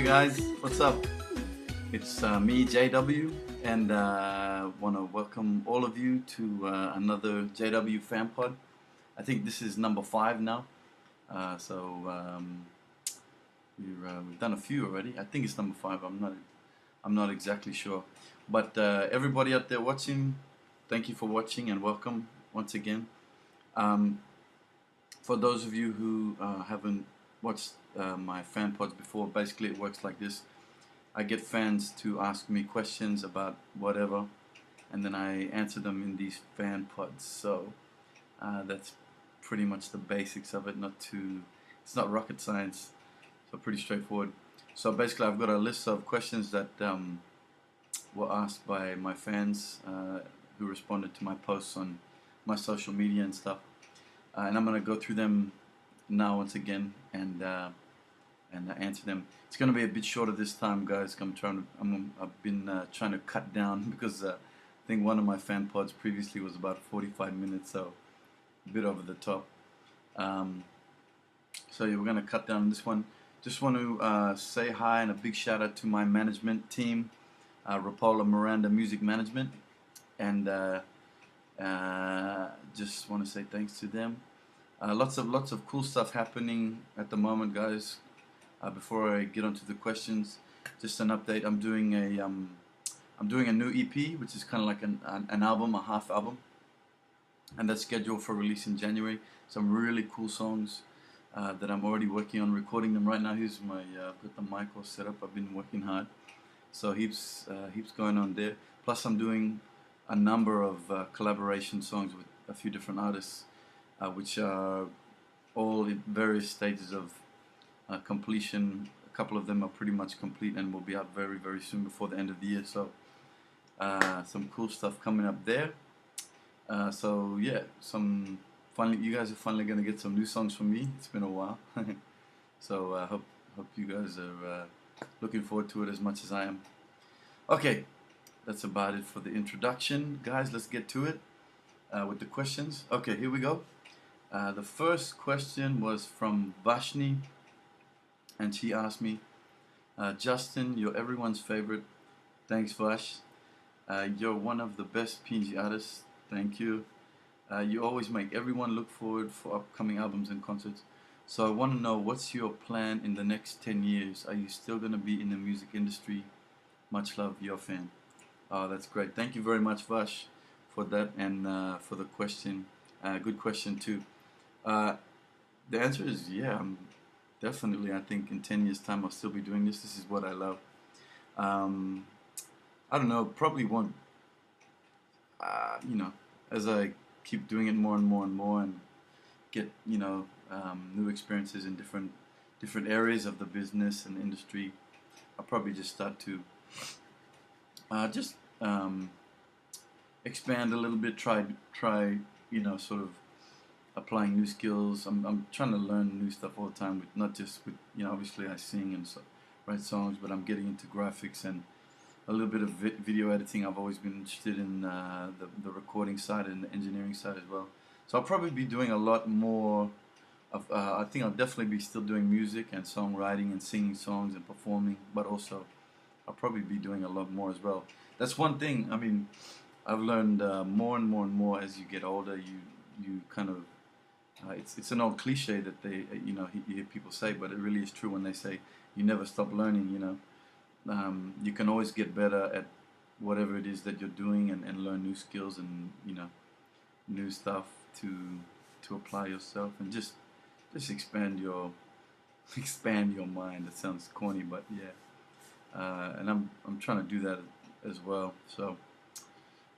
guys, what's up? It's me, JW, and want to welcome all of you to another JW FanPod. I think this is number 5 now, we've done a few already. I think it's number 5. I'm not exactly sure, but everybody out there watching, thank you for watching and welcome once again. For those of you who haven't watched my fan pods before, basically it works like this. I get fans to ask me questions about whatever, and then I answer them in these fan pods. So that's pretty much the basics of it. It's not rocket science, so pretty straightforward. So basically I've got a list of questions that were asked by my fans who responded to my posts on my social media and stuff. And I'm going to go through them now once again and answer them. It's going to be a bit shorter this time, guys. I've been trying to cut down because I think one of my fan pods previously was about 45 minutes, so a bit over the top. So yeah, we're going to cut down this one. Just want to say hi and a big shout out to my management team, Rapolla-Miranda Music Management, and just want to say thanks to them. Lots of cool stuff happening at the moment, guys. Before I get onto the questions, just an update. I'm doing a new EP, which is kind of like an album, a half album, and that's scheduled for release in January. Some really cool songs that I'm already working on, recording them right now. Here's my I've got the mic all set up. I've been working hard, so heaps going on there. Plus, I'm doing a number of collaboration songs with a few different artists, which are all in various stages of completion. A couple of them are pretty much complete and will be out very, very soon before the end of the year. So some cool stuff coming up there. So yeah, you guys are finally gonna get some new songs from me. It's been a while, so I hope you guys are looking forward to it as much as I am. Okay, that's about it for the introduction, guys. Let's get to it with the questions. Okay, here we go. The first question was from Vashni, and she asked me, Justin, you're everyone's favorite. Thanks, Vash. You're one of the best PNG artists. Thank you. You always make everyone look forward for upcoming albums and concerts. So I want to know, what's your plan in the next 10 years? Are you still going to be in the music industry? Much love, your fan. Oh, that's great. Thank you very much, Vash, for that and for the question. Good question, too. The answer is yeah, definitely. I think in 10 years' time I'll still be doing this. This is what I love. I don't know, probably won't, as I keep doing it more and more and more and get, new experiences in different areas of the business and industry, I'll probably just start to expand a little bit, try, sort of applying new skills. I'm trying to learn new stuff all the time, not just with, obviously I sing and write songs, but I'm getting into graphics and a little bit of video editing. I've always been interested in the recording side and the engineering side as well. So I'll probably be doing a lot more of, I think I'll definitely be still doing music and songwriting and singing songs and performing, but also I'll probably be doing a lot more as well. That's one thing, I mean, I've learned more and more and more as you get older. You kind of, it's an old cliche that you hear people say, but it really is true when they say you never stop learning. You can always get better at whatever it is that you're doing and learn new skills and new stuff to apply yourself and just expand your mind. It sounds corny, but yeah, and I'm trying to do that as well. So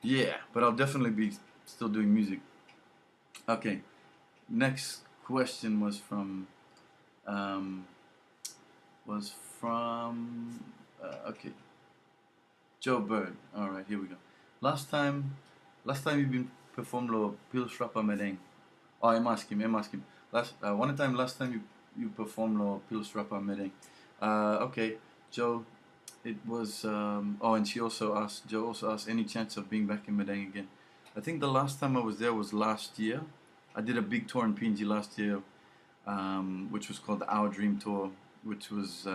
yeah, but I'll definitely be still doing music. Okay, next question was from okay, Joe Bird. All right, here we go. Last time you've been performed lo Pils Rapolla-miranda. Oh, I'm asking. Last time you performed lo Pils Rapolla-miranda. Okay, Joe. It was and Joe also asked any chance of being back in Medang again. I think the last time I was there was last year. I did a big tour in PNG last year, which was called the Our Dream Tour, which was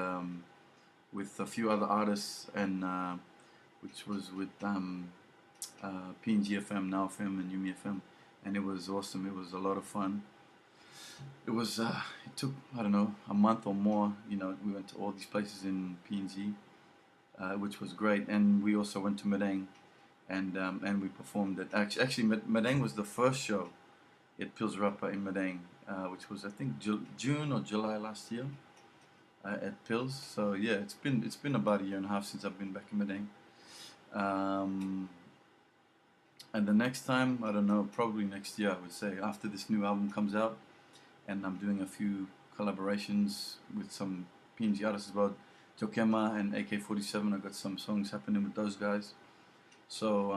with a few other artists, and which was with PNG FM, Now FM, and Yumi FM, and it was awesome. It was a lot of fun. It was it took, I don't know, a month or more. You know, we went to all these places in PNG, which was great, and we also went to Madang, and we performed it. Actually, Madang was the first show at Pils Rapa in Madang, which was, I think, June or July last year at Pils. So yeah, it's been about a year and a half since I've been back in Madang. And the next time, I don't know, probably next year, I would say, after this new album comes out, and I'm doing a few collaborations with some PNG artists as well. Jokema and AK-47, I got some songs happening with those guys. So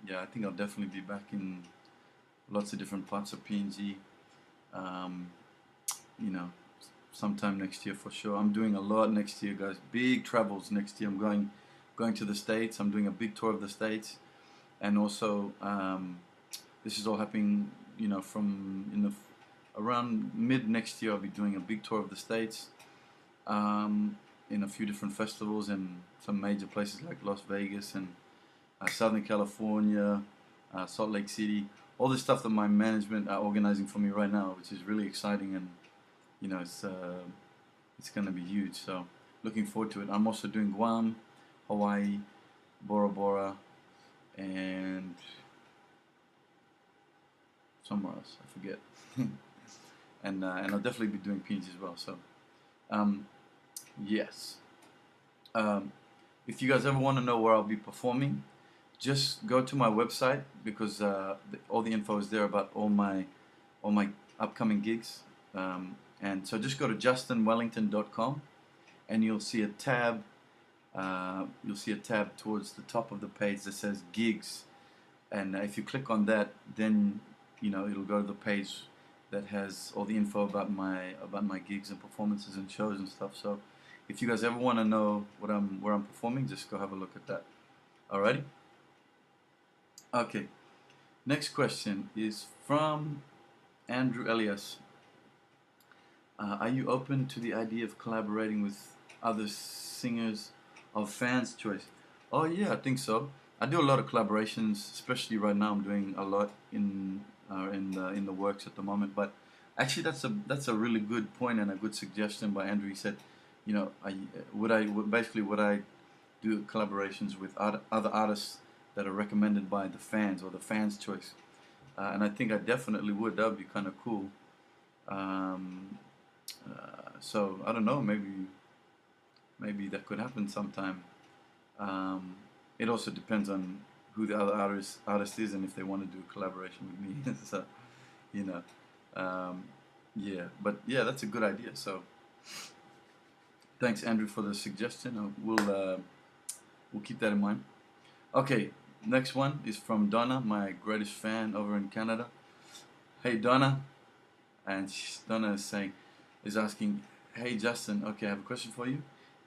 yeah, I think I'll definitely be back in lots of different parts of PNG. You know, sometime next year for sure. I'm doing a lot next year, guys. Big travels next year. I'm going to the States. I'm doing a big tour of the States, and also this is all happening, you know, from around mid next year. I'll be doing a big tour of the States in a few different festivals and some major places like Las Vegas and Southern California, Salt Lake City. All this stuff that my management are organizing for me right now, which is really exciting, and you know, it's gonna be huge. So looking forward to it. I'm also doing Guam, Hawaii, Bora Bora, and somewhere else, I forget. And I'll definitely be doing PNG as well. So yes. If you guys ever want to know where I'll be performing, just go to my website, because all the info is there about all my upcoming gigs. And so just go to justinwellington.com, and you'll see a tab. You'll see a tab towards the top of the page that says gigs, and if you click on that, then you know it'll go to the page that has all the info about my gigs and performances and shows and stuff. So if you guys ever want to know where I'm performing, just go have a look at that. Alrighty. Okay. Next question is from Andrew Elias. Are you open to the idea of collaborating with other singers of fans' choice? Oh yeah, I think so. I do a lot of collaborations, especially right now. I'm doing a lot in the works at the moment. But actually, that's a really good point and a good suggestion by Andrew. He said, you know, would I do collaborations with other artists that are recommended by the fans or the fans' choice? And I think I definitely would. That would be kind of cool. So I don't know, maybe that could happen sometime. It also depends on who the other artist is and if they want to do a collaboration with me. So, you know, yeah, but yeah, that's a good idea. So, thanks, Andrew, for the suggestion. We'll keep that in mind. Okay, next one is from Donna, my greatest fan over in Canada. Hey, Donna, and Donna is asking, hey Justin, okay, I have a question for you.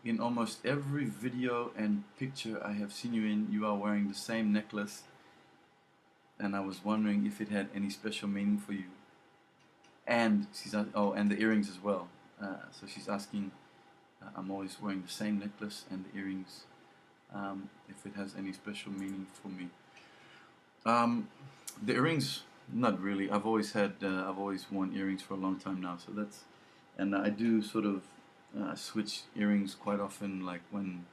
In almost every video and picture I have seen you in, you are wearing the same necklace, and I was wondering if it had any special meaning for you. And and the earrings as well. So she's asking, I'm always wearing the same necklace and the earrings, if it has any special meaning for me. The earrings, not really. I've always worn earrings for a long time now. So and I do sort of switch earrings quite often, like when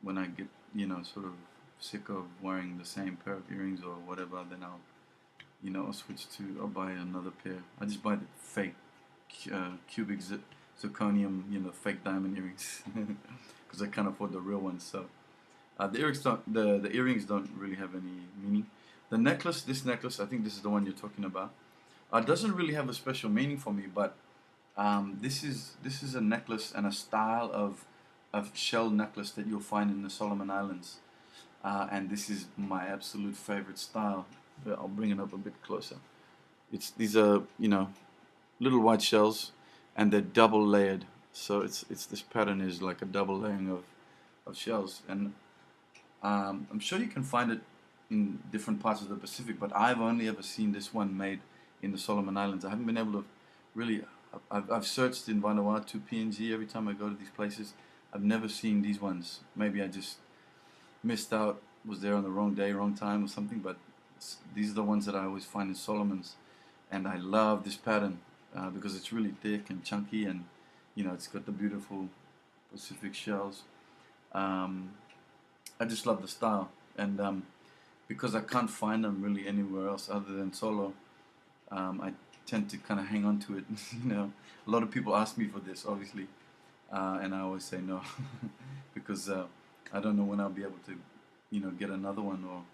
I get, you know, sort of sick of wearing the same pair of earrings or whatever, then I'll I'll buy another pair. I just buy the fake cubic zirconium, you know, fake diamond earrings, because I can't afford the real ones. So the earrings don't really have any meaning. This necklace, I think this is the one you're talking about. Doesn't really have a special meaning for me, but this is a necklace and a style of shell necklace that you'll find in the Solomon Islands, and this is my absolute favorite style. I'll bring it up a bit closer. These are, you know, little white shells, and they're double layered. So this pattern is like a double layering of shells, and I'm sure you can find it in different parts of the Pacific, but I've only ever seen this one made in the Solomon Islands. I haven't been able to really. I've searched in Vanuatu, PNG every time I go to these places. I've never seen these ones. Maybe I just missed out, was there on the wrong day, wrong time or something, but these are the ones that I always find in Solomon's, and I love this pattern because it's really thick and chunky, and you know, it's got the beautiful Pacific shells. I just love the style, and because I can't find them really anywhere else other than Solo, I tend to kind of hang on to it. You know, a lot of people ask me for this, obviously, and I always say no because I don't know when I'll be able to, you know, get another one, or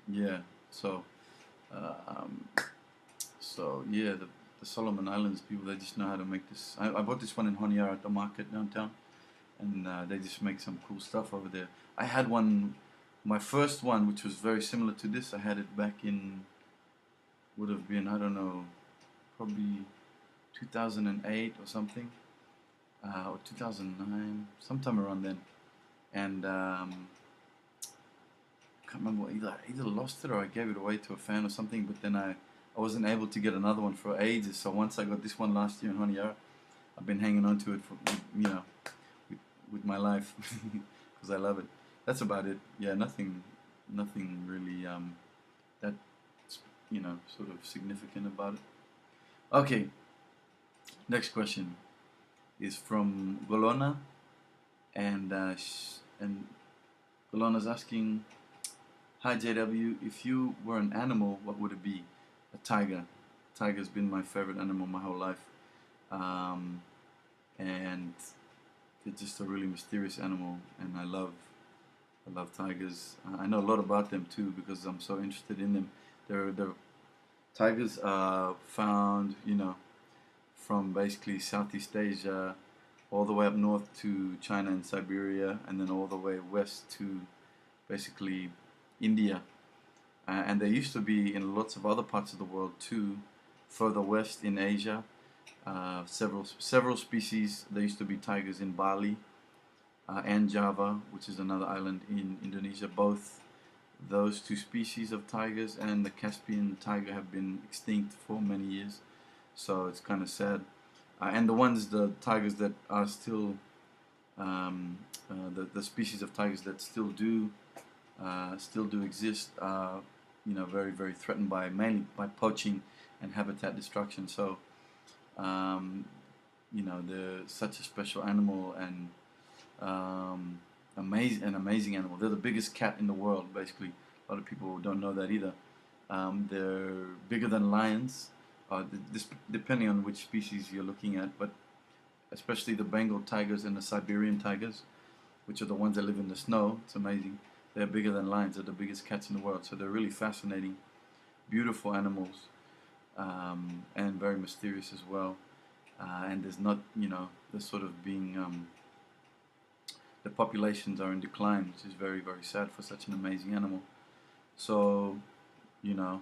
yeah. So yeah, the Solomon Islands people, they just know how to make this. I bought this one in Honiara at the market downtown, and they just make some cool stuff over there. I had one, my first one, which was very similar to this. I had it back in, would have been, I don't know, probably 2008 or something, or 2009, sometime around then. And I can't remember, either lost it or I gave it away to a fan or something. But then I wasn't able to get another one for ages. So once I got this one last year in Honiara, I've been hanging on to it for, you know, with my life because I love it. That's about it. Yeah, nothing really that's, you know, sort of significant about it. Okay, next question is from Golona, and Golona's asking, "Hi JW, if you were an animal, what would it be?" A tiger. Tiger's been my favorite animal my whole life, and they're just a really mysterious animal, and I love tigers. I know a lot about them too because I'm so interested in them. They're tigers are found, you know, from basically Southeast Asia all the way up north to China and Siberia, and then all the way west to basically India. And they used to be in lots of other parts of the world too, further west in Asia. Several species. There used to be tigers in Bali and Java, which is another island in Indonesia. Both those two species of tigers and the Caspian tiger have been extinct for many years, so it's kind of sad. And the tigers that are still, the species of tigers that still do exist are, you know, very, very threatened by, mainly by poaching and habitat destruction. So you know, they're such a special animal, and amazing animal. They're the biggest cat in the world, basically. A lot of people don't know that either. They're bigger than lions, depending on which species you're looking at, but especially the Bengal tigers and the Siberian tigers, which are the ones that live in the snow. It's amazing. They're bigger than lions. They're the biggest cats in the world. So they're really fascinating, beautiful animals, and very mysterious as well. And there's not, you know, they're sort of being, the populations are in decline, which is very, very sad for such an amazing animal. So, you know,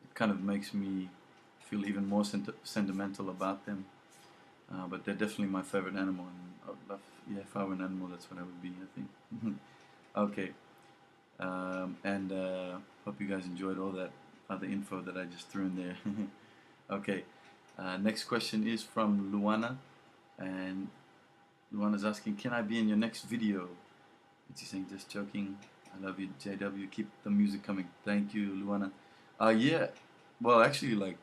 it kind of makes me feel even more sentimental about them. But they're definitely my favorite animal, and I'd love, yeah, if I were an animal, that's what I would be, I think. Okay, and hope you guys enjoyed all that other info that I just threw in there. Okay, next question is from Luana, and Luana's asking, "Can I be in your next video?" And she's saying, "Just joking. I love you, JW. Keep the music coming." Thank you, Luana. Yeah. Well, actually, like,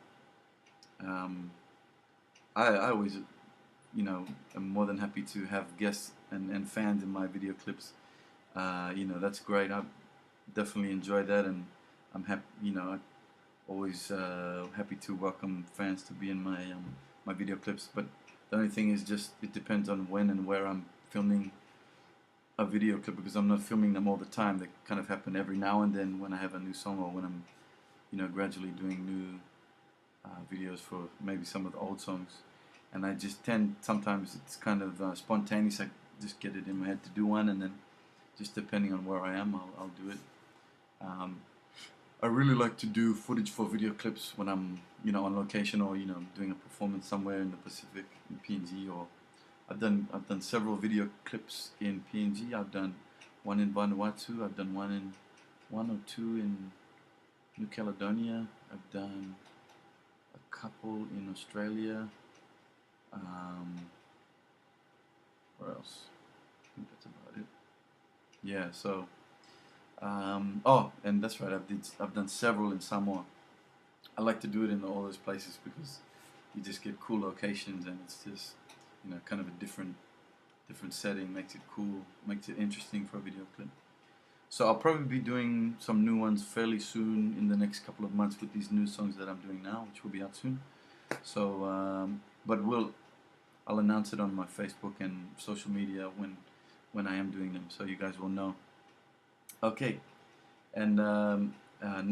I always, you know, am more than happy to have guests and fans in my video clips. You know, that's great. I definitely enjoy that, and I'm happy. You know, I always happy to welcome fans to be in my my video clips. But the only thing is, just it depends on when and where I'm filming a video clip, because I'm not filming them all the time. They kind of happen every now and then when I have a new song, or when I'm, you know, gradually doing new videos for maybe some of the old songs. And I just tend, sometimes it's kind of spontaneous. I just get it in my head to do one, and then just depending on where I am, I'll do it. I really like to do footage for video clips when I'm, you know, on location, or, you know, doing a performance somewhere in the Pacific, in PNG, or I've done several video clips in PNG. I've done one in Vanuatu. I've done one or two in New Caledonia. I've done a couple in Australia. What else? I think that's about it. Yeah. So, oh, and that's right. I've done several in Samoa. I like to do it in all those places because you just get cool locations, and it's just, kind of a different setting. Makes it cool, makes it interesting for a video clip. So I'll probably be doing some new ones fairly soon in the next couple of months with these new songs that I'm doing now, which will be out soon. So, but I'll announce it on my Facebook and social media when I am doing them, so you guys will know. Okay, and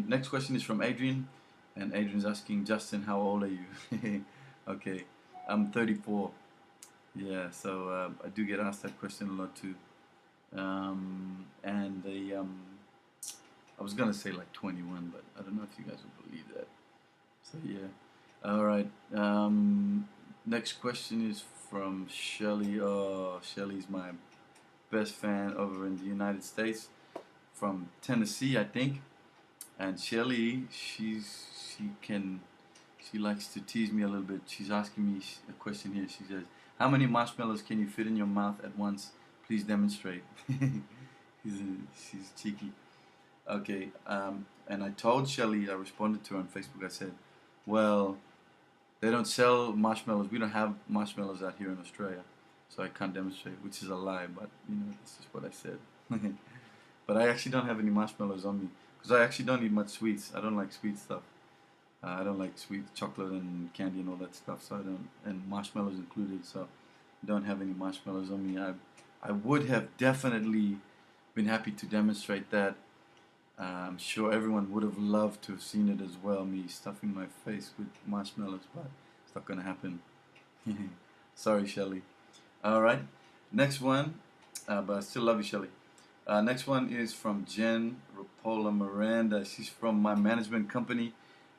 next question is from Adrian, and Adrian's asking, Justin, how old are you? Okay, I'm 34. Yeah, so I do get asked that question a lot too. And I was gonna say like 21, but I don't know if you guys will believe that. So yeah. All right. Next question is from Shelly. Oh, Shelly's my best fan over in the United States, from Tennessee, I think. And Shelly, she likes to tease me a little bit. She's asking me a question here. She says, "How many marshmallows can you fit in your mouth at once? Please demonstrate." She's cheeky. Okay. And I told Shelly, I responded to her on Facebook. I said, "Well, they don't sell marshmallows. We don't have marshmallows out here in Australia, so I can't demonstrate," which is a lie, but that's just what I said. But I actually don't have any marshmallows on me because I actually don't eat much sweets. I don't like sweet stuff. I don't like sweet chocolate and candy and all that stuff. So I don't, and marshmallows included. So I don't have any marshmallows on me. I would have definitely been happy to demonstrate that. I'm sure everyone would have loved to have seen it as well, me stuffing my face with marshmallows, but it's not going to happen. Sorry, Shelly. Alright, next one, but I still love you, Shelly. Next one is from Jen Rapolla-Miranda. She's from my management company,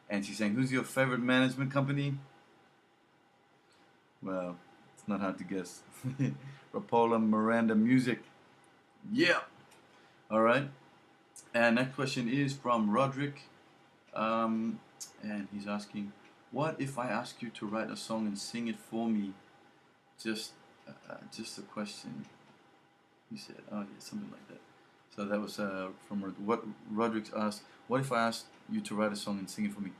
and she's saying, "Who's your favorite management company?" Well, it's not hard to guess. Rapolla-Miranda Music. Yeah! Alright. And next question is from Roderick, and he's asking, "What if I ask you to write a song and sing it for me?" Just a question. He said, "Oh yeah, something like that." So that was from what Roderick asked. What if I asked you to write a song and sing it for me?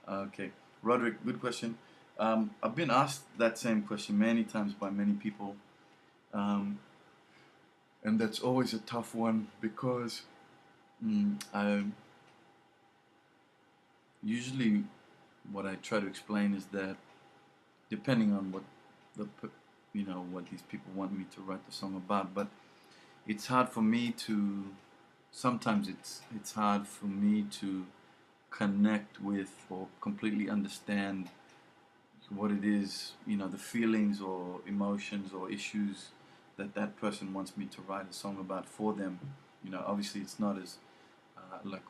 Okay, Roderick, good question. I've been asked that same question many times by many people, and that's always a tough one because I usually what I try to explain is that depending on what what these people want me to write the song about, but it's hard for me to sometimes it's hard for me to connect with or completely understand what it is, the feelings or emotions or issues that that person wants me to write a song about for them. Obviously it's not as like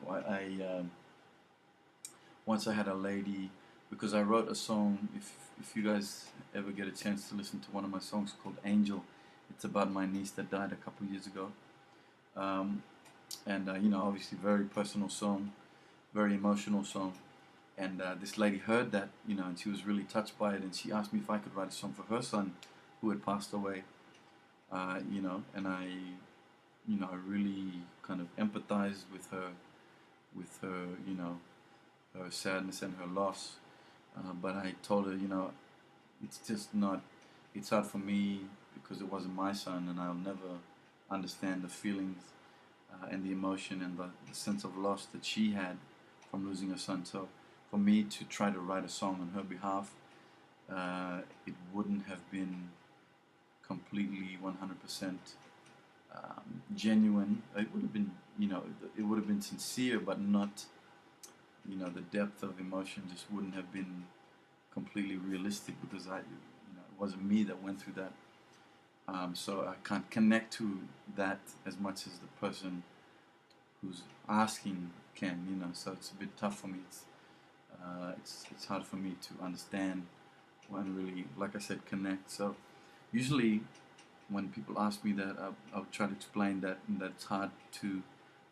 once I had a lady, because I wrote a song, if you guys ever get a chance to listen to one of my songs called Angel, it's about my niece that died a couple of years ago. And obviously very personal song, very emotional song. And this lady heard that, and she was really touched by it, and she asked me if I could write a song for her son who had passed away. And I really kind of empathized with her, her sadness and her loss. But I told her, it's just not, it's hard for me because it wasn't my son, and I'll never understand the feelings and the emotion and the sense of loss that she had from losing her son. So for me to try to write a song on her behalf, it wouldn't have been completely 100% genuine. It would have been, it would have been sincere, but not, the depth of emotion just wouldn't have been completely realistic because it wasn't me that went through that. So I can't connect to that as much as the person who's asking can, so it's a bit tough for me. It's hard for me to understand and really, like I said, connect. So usually when people ask me that, I'll try to explain that it's hard to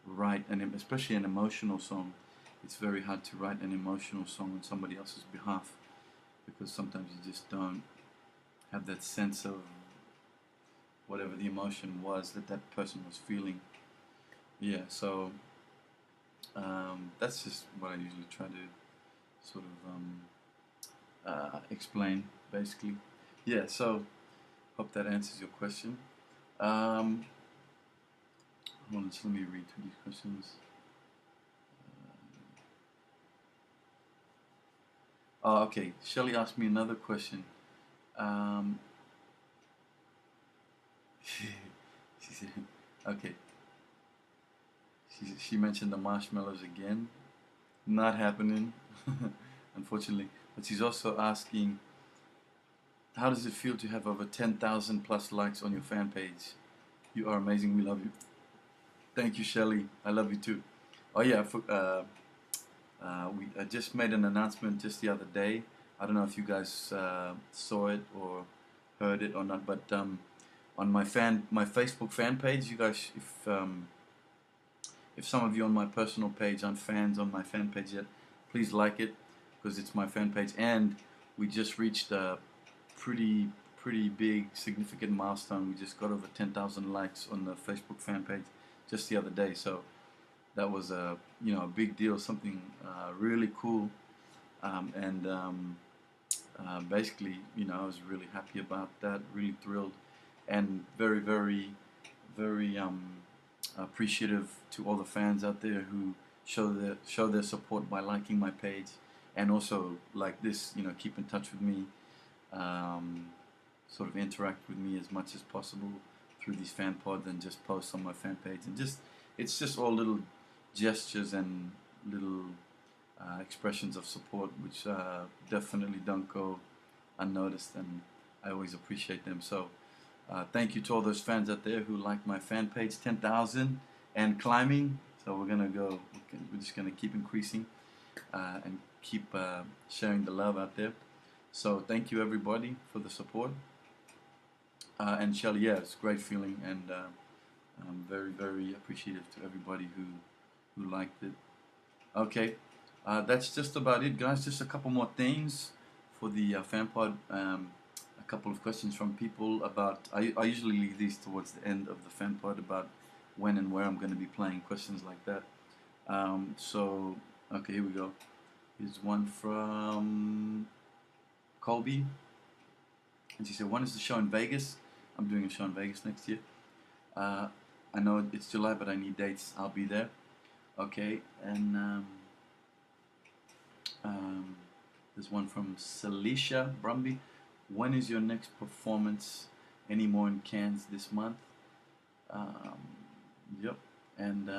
write, and especially an emotional song. It's very hard to write an emotional song on somebody else's behalf because sometimes you just don't have that sense of whatever the emotion was that that person was feeling. Yeah, so that's just what I usually try to sort of explain, basically. Yeah, so hope that answers your question. Hold on, just let me read through these questions. Oh, okay. Shelly asked me another question. She said, okay. She mentioned the marshmallows again. Not happening, unfortunately. But she's also asking, how does it feel to have over 10,000 plus likes on your fan page? You are amazing. We love you. Thank you, Shelly. I love you too. Oh yeah, I just made an announcement just the other day. I don't know if you guys saw it or heard it or not, but on my Facebook fan page, you guys, if some of you on my personal page aren't fans on my fan page yet, please like it because it's my fan page, and we just reached a pretty big significant milestone. We just got over 10,000 likes on the Facebook fan page just the other day, so that was a a big deal, something really cool, and basically I was really happy about that, really thrilled, and very appreciative to all the fans out there who show their support by liking my page, and also like this, keep in touch with me, sort of interact with me as much as possible through these fan pods and just post on my fan page, and it's just all little gestures and little expressions of support which definitely don't go unnoticed, and I always appreciate them. So thank you to all those fans out there who like my fan page, 10,000 and climbing. So we're just gonna keep increasing and keep sharing the love out there. So thank you everybody for the support. And Shelly, yeah, it's a great feeling, and I'm very appreciative to everybody who liked it. Okay, that's just about it, guys. Just a couple more things for the fan pod. A couple of questions from people about. I usually leave these towards the end of the fan pod about when and where I'm going to be playing, questions like that. So okay, here we go. Here's one from Colby, and she said, "When is the show in Vegas?" I'm doing a show in Vegas next year. I know it's July, but I need dates. I'll be there. Okay, and there's one from Celicia Brumby. When is your next performance? Any more in Cairns this month? Yep. And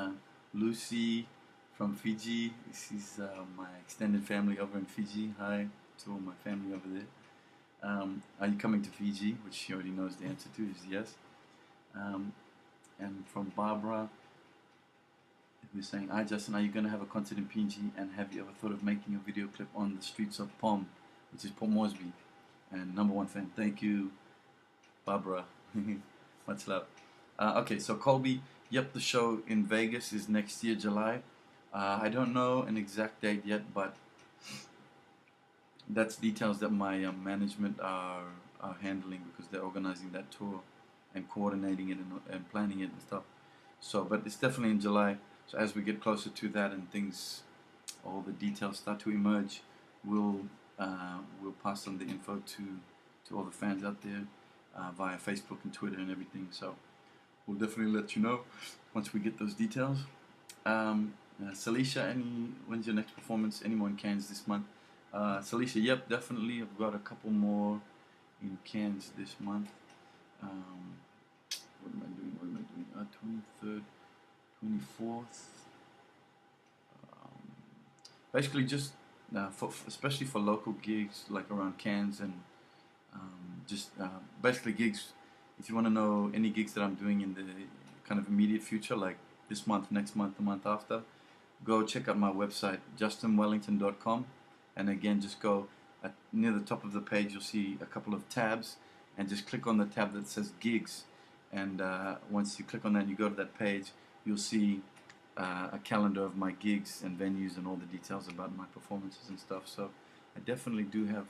Lucy from Fiji. She's my extended family over in Fiji. Hi to all my family over there. Are you coming to Fiji? Which she already knows the answer to is yes. And from Barbara, who's saying, "Hi Justin, are you going to have a concert in PNG? And have you ever thought of making a video clip on the streets of Pom, which is Port Moresby?" And #1 fan. Thank you, Barbara. Much love. Okay, so Colby, yep, the show in Vegas is next year, July. I don't know an exact date yet, but that's details that my management are handling, because they're organizing that tour and coordinating it and planning it and stuff. So, but it's definitely in July. So as we get closer to that and things, all the details start to emerge, we'll pass on the info to all the fans out there via Facebook and Twitter and everything. So we'll definitely let you know once we get those details. Celicia, when's your next performance? Any more in Cairns this month? Celicia, yep, definitely. I've got a couple more in Cairns this month. What am I doing? 23rd, 24th. Basically, just especially for local gigs like around Cairns, and basically gigs. If you want to know any gigs that I'm doing in the kind of immediate future, like this month, next month, the month after, go check out my website, justinwellington.com. And again, just go near the top of the page, you'll see a couple of tabs, and just click on the tab that says gigs. And once you click on that and you go to that page, you'll see a calendar of my gigs and venues and all the details about my performances and stuff. So I definitely do have,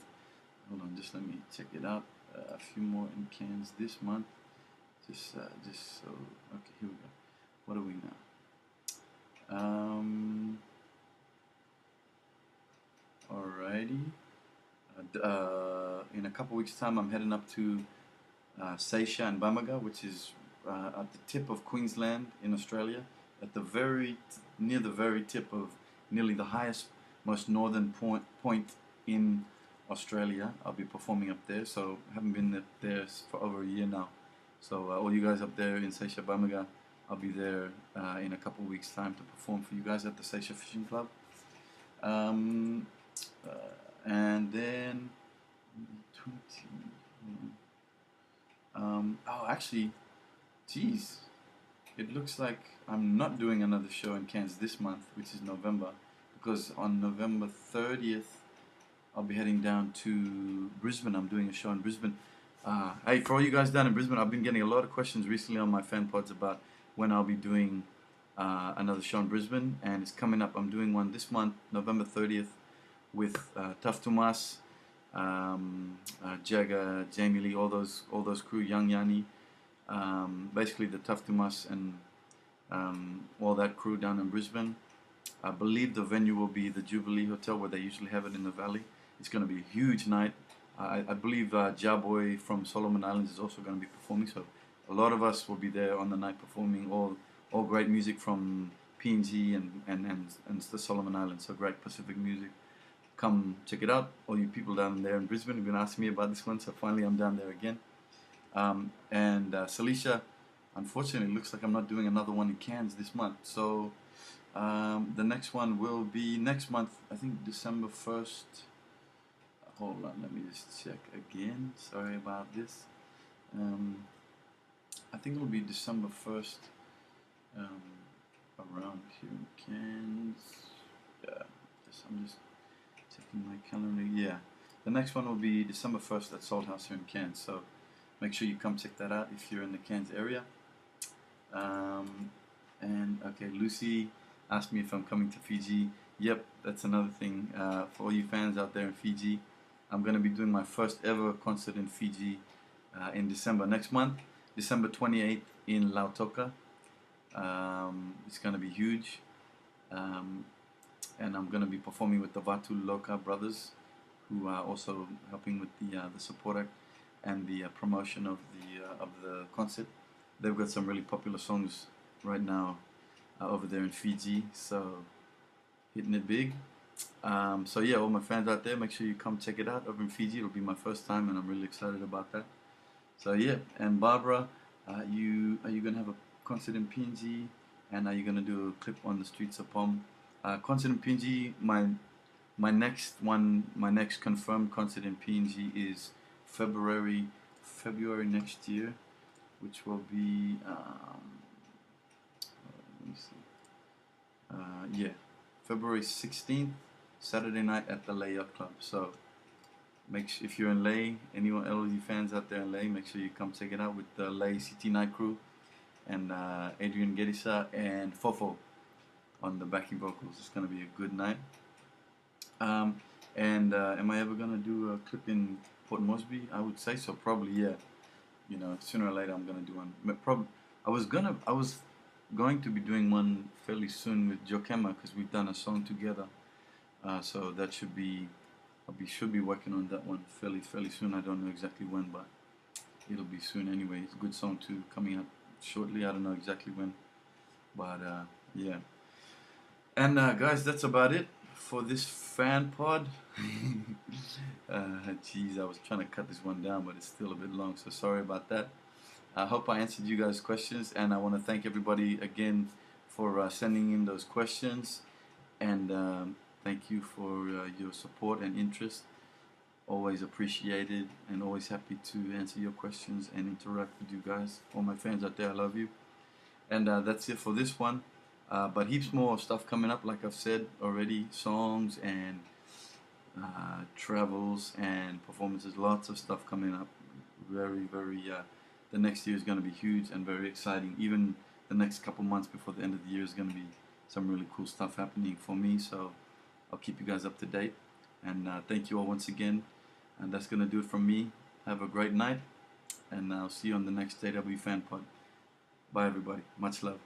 hold on, just let me check it out, a few more in Cairns this month. Just so, okay, here we go. What are we now? Alrighty. In a couple weeks' time, I'm heading up to Seisha and Bamaga, which is at the tip of Queensland in Australia, at the near the very tip of nearly the highest, most northern point in Australia. I'll be performing up there, so I haven't been there for over a year now. So all you guys up there in Seisha, Bamaga, I'll be there in a couple weeks' time to perform for you guys at the Seisha Fishing Club. And then 20. Oh, actually, geez, it looks like I'm not doing another show in Cairns this month, which is November, because on November 30th, I'll be heading down to Brisbane. I'm doing a show in Brisbane. Hey, for all you guys down in Brisbane, I've been getting a lot of questions recently on my fan pods about when I'll be doing another show in Brisbane, and it's coming up. I'm doing one this month, November 30th, with Tough Tomas, Jagger, Jamie Lee, all those crew, Young Yanni, basically the Tough Tomas and all that crew down in Brisbane. I believe the venue will be the Jubilee Hotel where they usually have it in the valley. It's going to be a huge night. I believe Jaboy from Solomon Islands is also going to be performing, so a lot of us will be there on the night performing all great music from PNG and the Solomon Islands, so great Pacific music. Come check it out. All you people down there in Brisbane have been asking me about this one, so finally I'm down there again. And Salisha, unfortunately, looks like I'm not doing another one in Cairns this month. So the next one will be next month, I think December 1st. Hold on, let me just check again. Sorry about this. I think it'll be December 1st around here in Cairns. Yeah, I'm just checking my calendar. Yeah, the next one will be December 1st at Salt House here in Cairns. So make sure you come check that out if you're in the Cairns area. And okay, Lucy asked me if I'm coming to Fiji. Yep, that's another thing for all you fans out there in Fiji. I'm going to be doing my first ever concert in Fiji in December next month, December 28th in Lautoka. It's going to be huge. And I'm going to be performing with the Vatu Loka brothers, who are also helping with the support act and the promotion of the concert. They've got some really popular songs right now over there in Fiji, so hitting it big. So yeah, all my fans out there, make sure you come check it out over in Fiji. It'll be my first time, and I'm really excited about that. So yeah, and Barbara, are you gonna have a concert in PNG, and are you gonna do a clip on the streets of Pom? Concert in PNG, my next confirmed concert in PNG is February next year, which will be let me see, yeah, February 16th, Saturday night at the Lay Yacht Club. So if you're in Lay, anyone LG fans out there in Lay, make sure you come check it out with the Lay City Night crew and Adrian Gedisa and Fofo on the backing vocals. It's going to be a good night. Am I ever going to do a clip in Port Moresby? I would say so, probably, yeah. You know, sooner or later I'm going to do one. I was going to be doing one fairly soon with Jokema, because we've done a song together. So that should be working on that one fairly soon. I don't know exactly when, but it'll be soon anyway. It's a good song too, coming up shortly. I don't know exactly when, but yeah. And guys, that's about it for this fan pod. Geez, I was trying to cut this one down, but it's still a bit long, so sorry about that. I hope I answered you guys' questions, and I want to thank everybody again for sending in those questions, and thank you for your support and interest. Always appreciated, and always happy to answer your questions and interact with you guys. All my fans out there, I love you. And that's it for this one. But heaps more stuff coming up, like I've said already. Songs and travels and performances. Lots of stuff coming up. Very, the next year is going to be huge and very exciting. Even the next couple months before the end of the year is going to be some really cool stuff happening for me. So I'll keep you guys up to date. And thank you all once again. And that's going to do it from me. Have a great night. and I'll see you on the next JW FanPod. Bye, everybody. Much love.